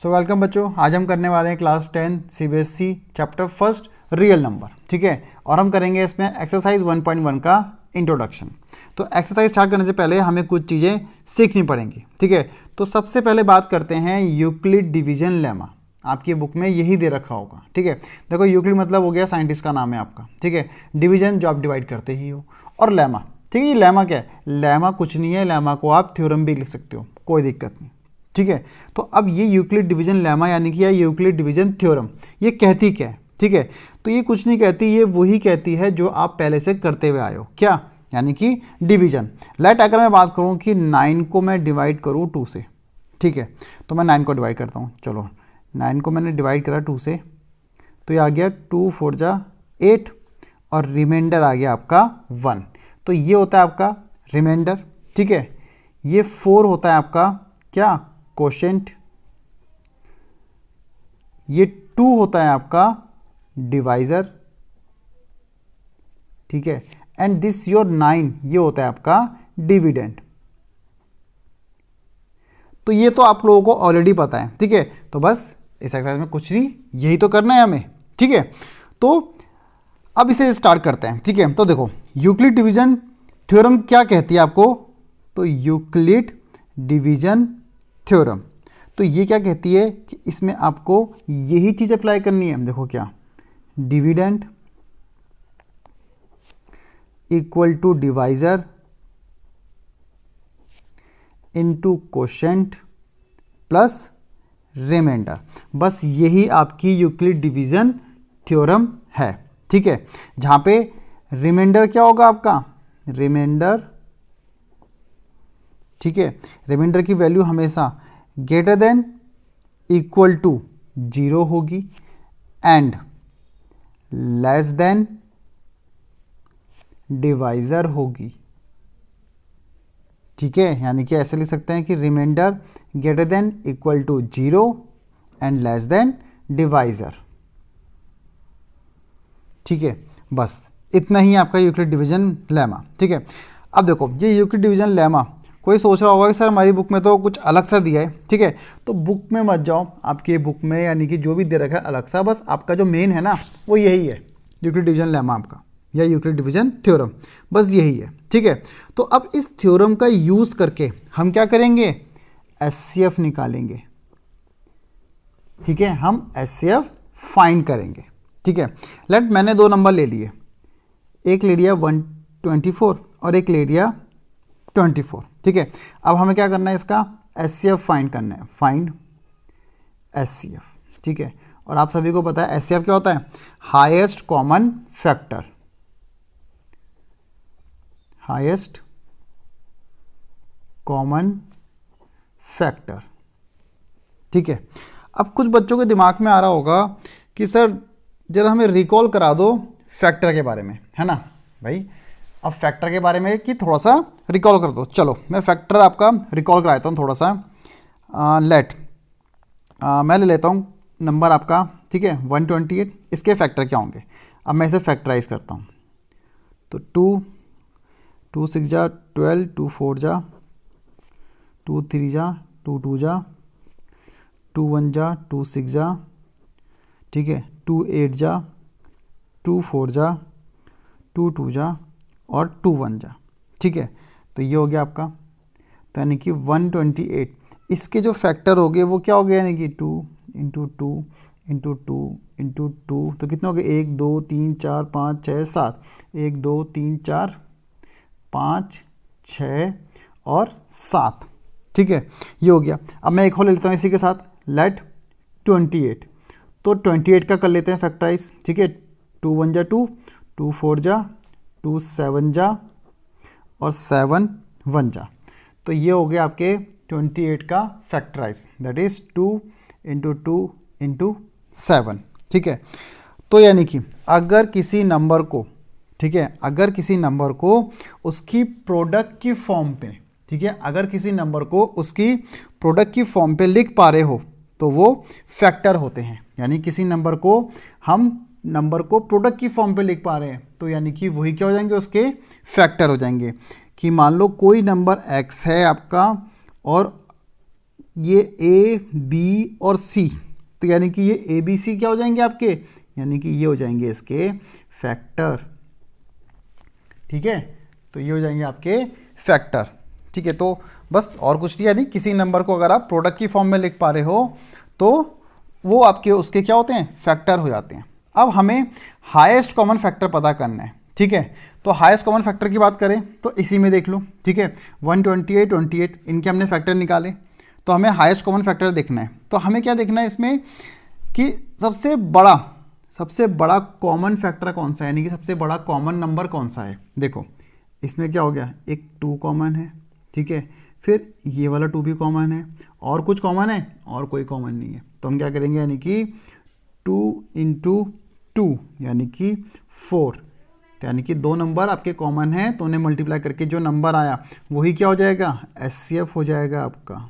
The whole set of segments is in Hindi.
वेलकम बच्चों, आज हम करने वाले हैं class 10 CBSE chapter first real number. ठीक है, और हम करेंगे इसमें एक्सरसाइज 1.1 का इंट्रोडक्शन। तो एक्सरसाइज स्टार्ट करने से पहले हमें कुछ चीज़ें सीखनी पड़ेंगी। ठीक है, तो सबसे पहले बात करते हैं यूक्लिड डिवीजन लेमा। आपकी बुक में यही दे रखा होगा। ठीक है, देखो यूक्लिड मतलब हो गया साइंटिस्ट का नाम है आपका। ठीक है, डिवीजन जो आप डिवाइड करते ही हो, और लेमा। ठीक है, ये लेमा क्या है? लेमा कुछ नहीं है, लेमा को आप थ्योरम भी लिख सकते हो, कोई दिक्कत नहीं। ठीक है, तो अब ये यूक्लिड डिवीजन लेमा यानी कि यूक्लिड डिवीजन थ्योरम ये कहती क्या है? ठीक है, तो ये कुछ नहीं कहती, ये वही कहती है जो आप पहले से करते हुए आए हो। क्या? यानी कि डिवीजन। लेट अगर मैं बात करूं कि 9 को मैं डिवाइड करूं 2 से। ठीक है, तो मैं 9 को डिवाइड करता हूं। चलो 9 को मैंने डिवाइड करा 2 से, तो ये आ गया 2 4 जा 8 और रिमाइंडर आ गया आपका 1। तो ये होता है आपका रिमाइंडर। ठीक है, ये 4 होता है आपका क्या? कोशेंट। ये 2 होता है आपका डिवाइजर। ठीक है, एंड दिस योर 9 ये होता है आपका डिविडेंड। तो ये तो आप लोगों को ऑलरेडी पता है। ठीक है, तो बस इस एक्सरसाइज में कुछ नहीं, यही तो करना है हमें। ठीक है, तो अब इसे स्टार्ट करते हैं। ठीक है, तो देखो यूक्लिड डिवीजन थ्योरम क्या कहती है आपको? तो यूक्लिड डिवीजन थ्योरम तो ये क्या कहती है कि इसमें आपको यही चीज अप्लाई करनी है। देखो क्या, dividend equal to divisor into quotient plus remainder. बस यही आपकी यूक्लिड डिवीजन थ्योरम है। ठीक है, जहां पे रिमाइंडर क्या होगा आपका? रिमाइंडर, ठीक है, रिमाइंडर की वैल्यू हमेशा ग्रेटर देन इक्वल टू 0 होगी एंड लेस देन डिवाइजर होगी। ठीक है, यानी कि ऐसे लिख सकते हैं कि remainder greater than equal to 0 and less than divisor. ठीक है, बस इतना ही आपका यूक्लिड डिवीजन लेमा। ठीक है, अब देखो ये यूक्लिड डिवीजन लेमा, कोई सोच रहा होगा कि सर हमारी बुक में तो कुछ अलग सा दिया है। ठीक है, तो बुक में मत जाओ, आपकी बुक में यानी कि जो भी दे रखा है अलग सा, बस आपका जो मेन है ना वो यही है, यूक्लिड डिवीजन लेमा आपका, या यूक्लिड डिवीजन थ्योरम, बस यही है। ठीक है, तो अब इस थ्योरम का यूज करके हम क्या करेंगे? एचसीएफ निकालेंगे। ठीक है, हम एचसीएफ फाइंड करेंगे। ठीक है, लेट मैंने 2 नंबर ले लिए, एक ले लिया 124 और एक ले लिया 24। ठीक है, अब हमें क्या करना है? इसका एचसीएफ फाइंड करना है, फाइंड एचसीएफ। ठीक है, और आप सभी को पता है एचसीएफ क्या होता है? Highest common factor, highest common factor. ठीक है, अब कुछ बच्चों के दिमाग में आ रहा होगा कि सर जरा हमें रिकॉल करा दो फैक्टर के बारे में, है ना भाई? अब फैक्टर के बारे में कि थोड़ा सा रिकॉल कर दो। चलो मैं फैक्टर आपका रिकॉल कराता हूँ थोड़ा सा। मैं ले लेता हूँ नंबर आपका, ठीक है, 128। इसके फैक्टर क्या होंगे? अब मैं इसे फैक्टराइज करता हूँ। तो 2 6 जा 12, 2 4 जा 2 3 जा 2 2 जा 2 1 जा 2 6 जा, ठीक है, 2 8 जा 2 4 जा 2 2 जा और 2 1 जा। ठीक है, तो ये हो गया आपका, तो यानी कि 128। इसके जो फैक्टर हो गए वो क्या हो गया? यानी कि 2 इंटू 2 इंटू 2 इंटू 2, तो कितने हो गए? 1 2 3 4 5 6 7, 1 2 3 4 5 6 और 7। ठीक है, ये हो गया। अब मैं एक और ले लेता हूँ इसी के साथ, लेट 28। तो 28 का कर लेते हैं फैक्टराइज। ठीक है, 2 1 जा 2, 2 4 जा 2 7 जा और 7 1 जा। तो ये हो गया आपके 28 का factorise, that is 2 into 2 into 7। ठीक है, तो यानी कि अगर किसी नंबर को, ठीक है, अगर किसी नंबर को उसकी प्रोडक्ट की फॉर्म पे, ठीक है, अगर किसी नंबर को उसकी प्रोडक्ट की फॉर्म पे लिख पा रहे हो तो वो फैक्टर होते हैं। यानी किसी नंबर को हम नंबर को प्रोडक्ट की फॉर्म पे लिख पा रहे हैं तो यानी कि वही क्या हो जाएंगे? उसके फैक्टर हो जाएंगे। कि मान लो कोई नंबर x है आपका और ये ए बी और सी, तो यानी कि ये ए बी सी क्या हो जाएंगे आपके, यानी कि ये हो जाएंगे इसके फैक्टर। ठीक है, तो ये हो जाएंगे आपके फैक्टर। ठीक है, तो बस और कुछ नहीं, यानी किसी नंबर को अगर आप प्रोडक्ट की फॉर्म में लिख पा रहे हो तो वो आपके उसके क्या होते हैं, फैक्टर हो जाते हैं। अब हमें हाईएस्ट कॉमन फैक्टर पता करना है। ठीक है, तो हाईएस्ट कॉमन फैक्टर की बात करें तो इसी में देख लो। ठीक है, 128 28 इनके हमने फैक्टर निकाले, तो हमें हाईएस्ट कॉमन फैक्टर देखना है। तो हमें क्या देखना है इसमें कि सबसे बड़ा कॉमन फैक्टर कौन सा है, यानी कि सबसे बड़ा कॉमन नंबर कौन सा है। देखो इसमें क्या हो गया, एक 2 कॉमन है। ठीक है, फिर ये वाला 2 भी कॉमन है, और कुछ कॉमन है, और कोई कॉमन नहीं है। तो हम क्या करेंगे, यानी कि 2 × 2 यानी कि 4, तो यानी कि 2 नंबर आपके कॉमन हैं, तो उन्हें मल्टीप्लाई करके जो नंबर आया वही क्या हो जाएगा, HCF हो जाएगा आपका।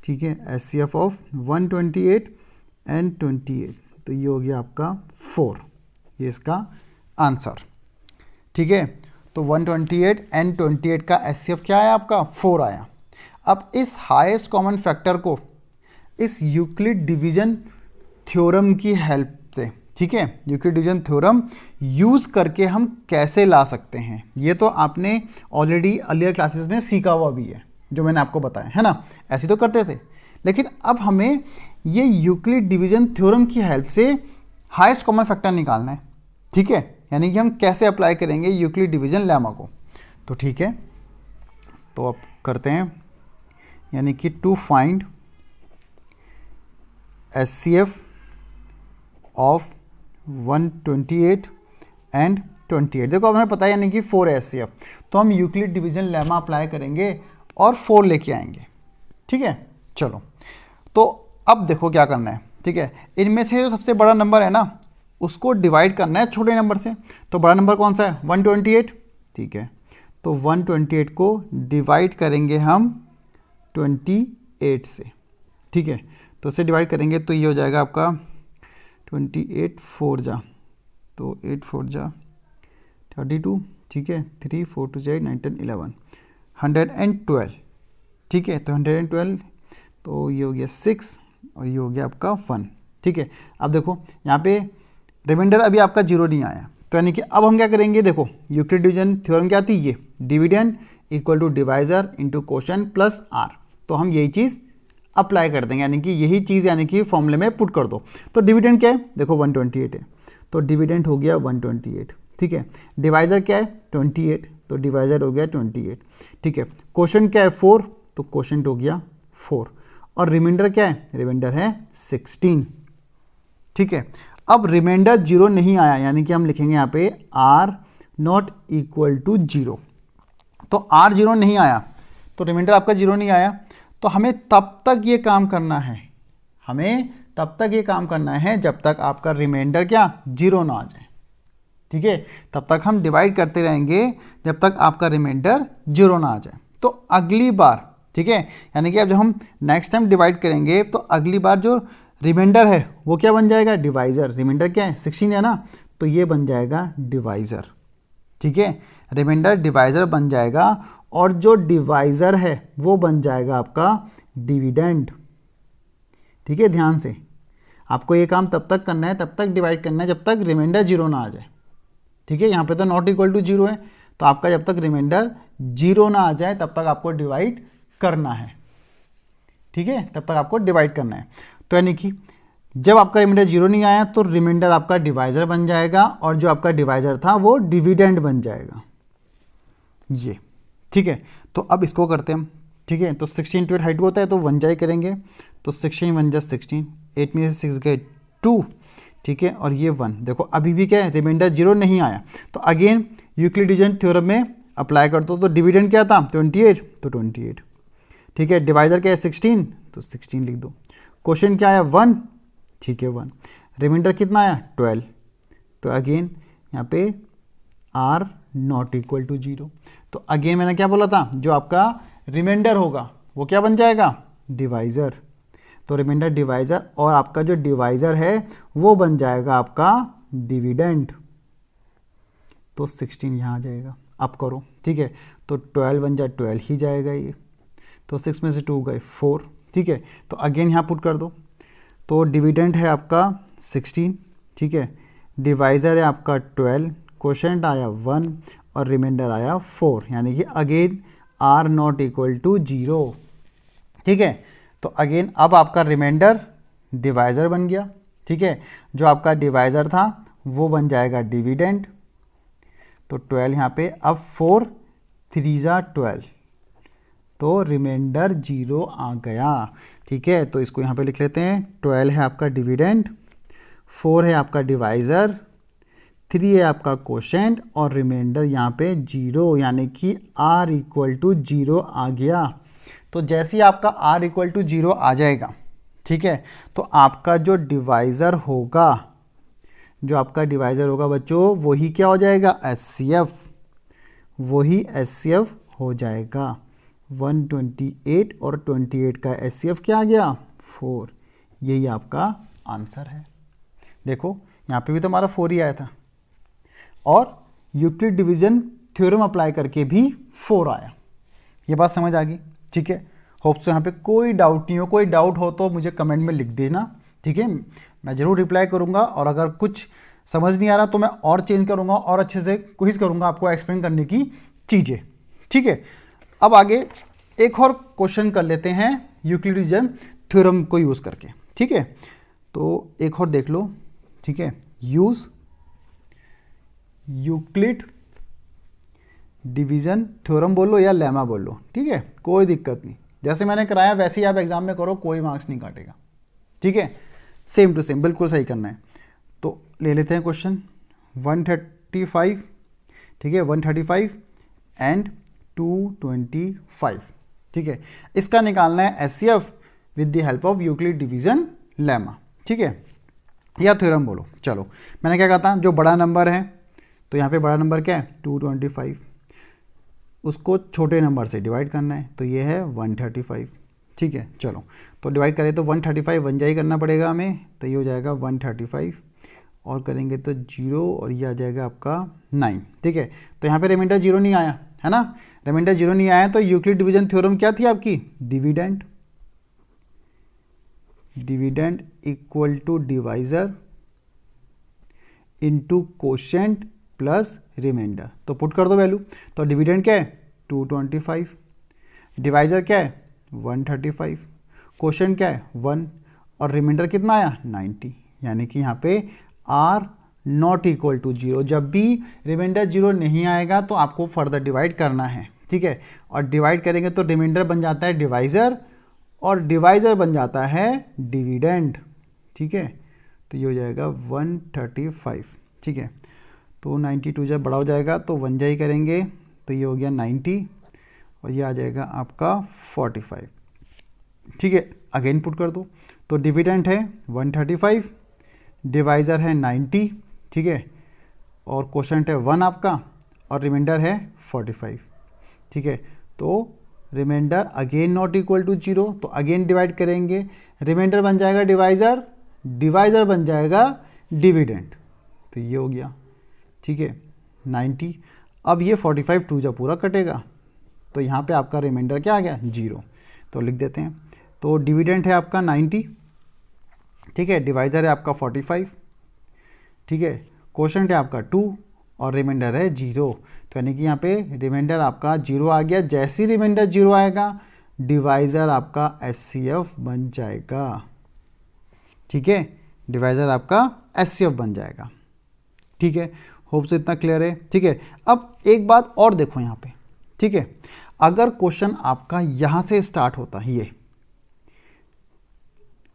ठीक है, HCF ऑफ 128 एंड 28, तो ये हो गया आपका 4, ये इसका आंसर। ठीक है, तो 128 एंड 28 का HCF क्या आया आपका, 4 आया। अब इस हाईएस्ट कॉमन फैक्टर को इस यूक्लिड डिवीजन थ्योरम की हेल्प से, ठीक है, यूक्लिड डिवीजन थ्योरम यूज़ करके हम कैसे ला सकते हैं, ये तो आपने ऑलरेडी अर्लियर क्लासेस में सीखा हुआ भी है, जो मैंने आपको बताया है ना, ऐसे तो करते थे। लेकिन अब हमें ये यूक्लिड डिवीजन थ्योरम की हेल्प से हाईएस्ट कॉमन फैक्टर निकालना है। ठीक है, यानी कि हम कैसे अप्लाई करेंगे यूक्लिड डिवीजन लेमा को। तो ठीक है, तो अब करते हैं, यानी कि to find HCF of 128 and 28। देखो अब हमें पता है यानी कि 4 HCF, तो हम यूक्लिड डिवीजन लेमा अप्लाई करेंगे और 4 लेके आएंगे। ठीक है, चलो तो अब देखो क्या करना है। ठीक है, इनमें से जो सबसे बड़ा नंबर है ना उसको डिवाइड करना है छोटे नंबर से। तो बड़ा नंबर कौन सा है, 128। ठीक है, तो 128 को डिवाइड करेंगे हम 28 से। ठीक है, तो इसे डिवाइड करेंगे तो ये हो जाएगा आपका 28 4 जा, तो 8 4 जा 32। ठीक है, 3 4 2 जाए 9 10 11 112। ठीक है, तो 112, तो ये हो गया 6 और ये हो गया आपका 1। ठीक है, अब देखो यहाँ पे रिमाइंडर अभी आपका 0 नहीं आया, तो यानी कि अब हम क्या करेंगे, देखो यूक्लिड डिवीजन थ्योरम क्या आती है, ये dividend equal to divisor into quotient plus R. तो हम यही चीज़ अप्लाई कर देंगे, यानी कि यही चीज़ यानी कि फॉर्मूले में पुट कर दो। तो डिविडेंड क्या है, देखो 128 है, तो डिविडेंड हो गया 128। ठीक है, डिवाइजर क्या है 28, तो डिवाइजर हो गया 28। ठीक है, क्वोशन क्या है 4, तो क्वोशंट हो गया 4, और रिमाइंडर क्या है, रिमाइंडर है 16। ठीक है, अब रिमाइंडर 0 नहीं आया, यानी कि हम लिखेंगे यहाँ पे r नॉट इक्वल टू 0। तो r 0 नहीं आया, तो रिमाइंडर आपका 0 नहीं आया, तो हमें तब तक ये काम करना है, जब तक आपका रिमाइंडर क्या 0 ना आ जाए। ठीक है, तब तक हम डिवाइड करते रहेंगे जब तक आपका रिमाइंडर 0 ना आ जाए। तो अगली बार, ठीक है, यानी कि अब जब हम नेक्स्ट टाइम डिवाइड करेंगे तो अगली बार जो रिमाइंडर है वो क्या बन जाएगा, डिवाइजर। रिमाइंडर क्या है 16 है ना, तो ये बन जाएगा डिवाइजर। ठीक है, रिमाइंडर डिवाइजर बन जाएगा, और जो डिवाइजर है वो बन जाएगा आपका डिविडेंड। ठीक है, ध्यान से आपको ये काम तब तक करना है, तब तक डिवाइड करना है जब तक रिमाइंडर 0 ना आ जाए। ठीक है, यहाँ पे तो नॉट इक्वल टू 0 है, तो आपका जब तक रिमाइंडर 0 ना आ जाए तब तक आपको डिवाइड करना है। ठीक है, तब तक आपको डिवाइड करना है। तो यानी कि जब आपका रिमाइंडर 0 नहीं आया तो रिमाइंडर आपका डिवाइजर बन जाएगा, और जो आपका डिवाइजर था वो डिविडेंड बन जाएगा ये। ठीक है, तो अब इसको करते हैं हम। ठीक है, तो 16 to 8 हाइट होता है, तो 1 जाई करेंगे, तो 16 1 जा 16, 8 में से 6 गए 2। ठीक है, और ये 1, देखो अभी भी क्या है, रिमाइंडर 0 नहीं आया, तो अगेन यूक्लिड डिवीजन थ्योरम में अप्लाई कर दो। तो डिविडेंड क्या था 28, तो 28। ठीक है, डिवाइजर क्या है 16, तो 16 लिख दो। क्वेश्चन क्या आया 1, ठीक है 1। रिमाइंडर कितना आया 12, तो अगेन यहाँ पे r नॉट इक्वल टू 0। तो अगेन मैंने क्या बोला था, जो आपका रिमाइंडर होगा वो क्या बन जाएगा, डिवाइजर। तो रिमाइंडर डिवाइजर, और आपका जो डिवाइजर है वो बन जाएगा आपका डिविडेंड। तो 16 यहाँ आ जाएगा, अब करो। ठीक है, तो 12 बन जाए 12 ही जाएगा ये, तो 6 में से 2 गए 4, ठीक है। तो अगेन यहाँ पुट कर दो, तो डिविडेंड है आपका 16, ठीक है, डिवाइज़र है आपका 12, कोशेंट आया 1 और रिमाइंडर आया 4, यानी कि again R not equal to 0, ठीक है। तो अगेन अब आपका रिमाइंडर डिवाइज़र बन गया, ठीक है, जो आपका डिवाइज़र था वो बन जाएगा डिविडेंड। तो 12 यहाँ पे, अब 4 3 जा 12, तो रिमाइंडर 0 आ गया, ठीक है। तो इसको यहाँ पे लिख लेते हैं, 12 है आपका डिविडेंड, 4 है आपका डिवाइज़र, 3 है आपका कोशेंट और रिमाइंडर यहाँ पे 0, यानी कि r इक्वल टू 0 आ गया। तो जैसे ही आपका r इक्वल टू 0 आ जाएगा, ठीक है, तो आपका जो डिवाइज़र होगा, बच्चों, वही क्या हो जाएगा, HCF, वही HCF हो जाएगा। 128 और 28 का HCF क्या आ गया, 4, यही आपका आंसर है। देखो यहाँ पे भी तो हमारा 4 ही आया था और यूक्लिड डिवीजन थ्योरम अप्लाई करके भी 4 आया। ये बात समझ आ गई, ठीक है। होप सो यहाँ पे कोई डाउट नहीं हो, कोई डाउट हो तो मुझे कमेंट में लिख देना, ठीक है, मैं ज़रूर रिप्लाई करूँगा। और अगर कुछ समझ नहीं आ रहा तो मैं और चेंज करूँगा और अच्छे से कोशिश करूँगा आपको एक्सप्लेन करने की चीज़ें, ठीक है। अब आगे एक और क्वेश्चन कर लेते हैं यूक्लिडियन थ्योरम को यूज़ करके, ठीक है। तो एक और देख लो, ठीक है, यूज़ यूक्लिड डिवीजन थ्योरम बोल लो या लेमा बोल लो, ठीक है, कोई दिक्कत नहीं, जैसे मैंने कराया वैसे ही आप एग्जाम में करो, कोई मार्क्स नहीं काटेगा, ठीक है, सेम टू सेम बिल्कुल सही करना है। तो ले लेते हैं क्वेश्चन 135, ठीक है, 135 एंड 225, ठीक है, इसका निकालना है HCF with the help of Euclid division lemma, ठीक है, या थ्योरम बोलो। चलो मैंने क्या कहा था, जो बड़ा नंबर है, तो यहाँ पे बड़ा नंबर क्या है 225, उसको छोटे नंबर से डिवाइड करना है, तो ये है 135, ठीक है। चलो तो डिवाइड करें तो 135 वन जाई करना पड़ेगा हमें, तो ये हो जाएगा 135 और करेंगे तो 0 और ये आ जाएगा आपका 9, ठीक है। तो यहाँ पे रिमाइंडर 0 नहीं आया है ना, रिमाइंडर 0 नहीं आया, तो यूक्लिड डिवीजन थ्योरम क्या थी आपकी, dividend, dividend equal to divisor into quotient plus remainder. तो पुट कर दो वैल्यू, तो डिविडेंड क्या है 225, डिवाइजर क्या है 135, कोशेंट क्या है 1 और रिमाइंडर कितना आया 90, यानी कि यहाँ पे r नॉट इक्वल टू 0। जब भी रिमाइंडर 0 नहीं आएगा तो आपको फर्दर डिवाइड करना है, ठीक है, और डिवाइड करेंगे तो रिमाइंडर बन जाता है डिवाइजर और डिवाइजर बन जाता है डिविडेंड, ठीक है। तो ये हो जाएगा 135, ठीक है। तो 92 जब बड़ा हो जाएगा तो 1 जाई करेंगे, तो ये हो गया 90 और ये आ जाएगा आपका 45, ठीक है। अगेन पुट कर दो, तो डिविडेंड है 135, डिवाइज़र है 90, ठीक है, और कोशेंट है 1 आपका और रिमाइंडर है 45, ठीक है। तो remainder again not equal to 0, तो अगेन डिवाइड करेंगे, रिमाइंडर बन जाएगा डिवाइज़र, डिवाइज़र बन जाएगा डिविडेंड, तो ये हो गया, ठीक है 90। अब ये 45 2 जब पूरा कटेगा तो यहाँ पे आपका रिमाइंडर क्या आ गया 0, तो लिख देते हैं। तो डिविडेंड है आपका 90, ठीक है, डिवाइज़र है आपका 45, ठीक है, कोशेंट है आपका 2 और रिमाइंडर है 0, तो यानी कि यहाँ पे रिमाइंडर आपका 0 आ गया। जैसे ही रिमाइंडर 0 आएगा डिवाइज़र आपका HCF बन जाएगा, ठीक है, डिवाइज़र आपका HCF बन जाएगा, ठीक है। होप से इतना क्लियर है, ठीक है। अब एक बात और देखो यहाँ पे, ठीक है, अगर क्वेश्चन आपका यहाँ से स्टार्ट होता है, ये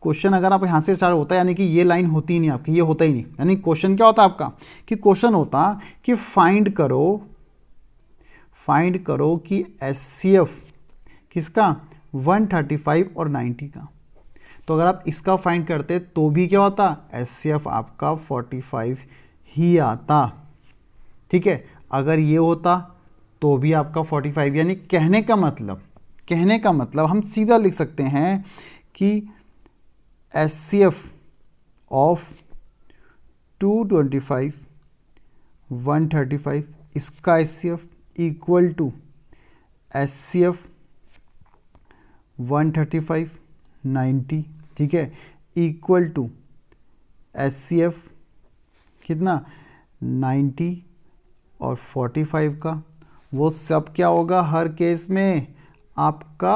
क्वेश्चन अगर आप यहाँ से स्टार्ट होता है, यानी कि ये लाइन होती ही नहीं आपकी, ये होता ही नहीं, यानी क्वेश्चन क्या होता आपका, कि क्वेश्चन होता कि फाइंड करो कि HCF किसका 135 और 90 का। तो अगर आप इसका फाइंड करते तो भी क्या होता, HCF आपका 45 ही आता, ठीक है। अगर ये होता तो भी आपका 45, यानी कहने का मतलब हम सीधा लिख सकते हैं कि HCF ऑफ 225 135 इसका HCF इक्वल टू HCF 135 90, ठीक है, इक्वल टू HCF कितना 90 और 45 का, वो सब क्या होगा हर केस में आपका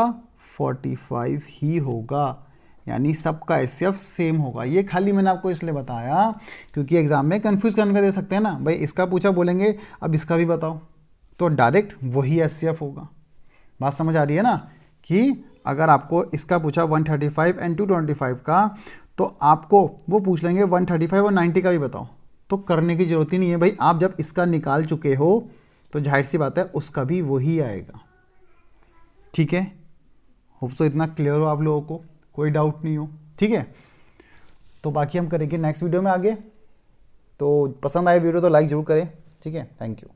45 ही होगा, यानी सबका HCF सेम होगा। ये खाली मैंने आपको इसलिए बताया क्योंकि एग्जाम में कंफ्यूज करने का दे सकते हैं ना, भाई इसका पूछा बोलेंगे अब इसका भी बताओ, तो डायरेक्ट वही HCF होगा। बात समझ आ रही है ना, कि अगर आपको इसका पूछा 135 एंड 225 का, तो आपको वो पूछ लेंगे 135 और 90 का भी बताओ, तो करने की जरूरत ही नहीं है भाई, आप जब इसका निकाल चुके हो तो जाहिर सी बात है उसका भी वही आएगा। ठीक है, होप सो इतना क्लियर हो आप लोगों को, कोई डाउट नहीं हो। ठीक है, तो बाकी हम करेंगे नेक्स्ट वीडियो में आगे। तो पसंद आए वीडियो तो लाइक जरूर करें। ठीक है, थैंक यू।